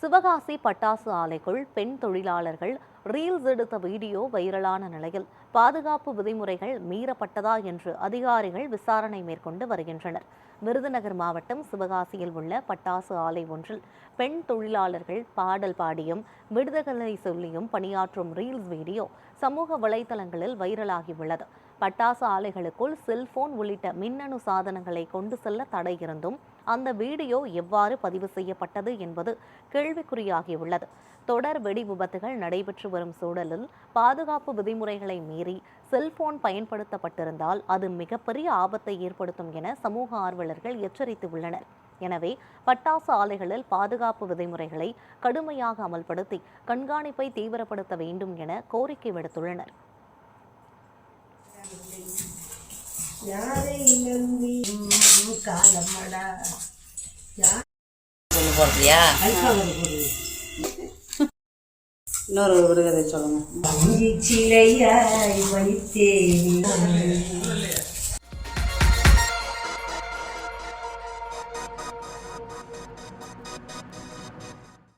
சிவகாசி பட்டாசு ஆலைக்குள் பெண் தொழிலாளர்கள் ரீல்ஸ் எடுத்த வீடியோ வைரலான நிலையில் பாதுகாப்பு விதிமுறைகள் மீறப்பட்டதா என்று அதிகாரிகள் விசாரணை மேற்கொண்டு வருகின்றனர். விருதுநகர் மாவட்டம் சிவகாசியில் உள்ள பட்டாசு ஆலை ஒன்றில் பெண் தொழிலாளர்கள் பாடல் பாடியும் விடுதலை சொல்லியும் பணியாற்றும் ரீல்ஸ் வீடியோ சமூக வலைதளங்களில் வைரலாகியுள்ளது. பட்டாசு ஆலைகளுக்குள் செல்போன் உள்ளிட்ட மின்னணு சாதனங்களை கொண்டு செல்ல தடை இருந்தும் அந்த வீடியோ எவ்வாறு பதிவு செய்யப்பட்டது என்பது கேள்விக்குறியாகியுள்ளது. தொடர் வெடி விபத்துகள் நடைபெற்று வரும் சூழலில் பாதுகாப்பு விதிமுறைகளை மீறி செல்போன் பயன்படுத்தப்பட்டிருந்தால் அது மிகப்பெரிய ஆபத்தை ஏற்படுத்தும் என சமூக ஆர்வலர்கள் எச்சரித்துள்ளனர். எனவே பட்டாசு ஆலைகளில் பாதுகாப்பு விதிமுறைகளை கடுமையாக அமல்படுத்தி கண்காணிப்பை தீவிரப்படுத்த வேண்டும் என கோரிக்கை விடுத்துள்ளனர். இன்னொரு விடுகதை சொல்லுங்க.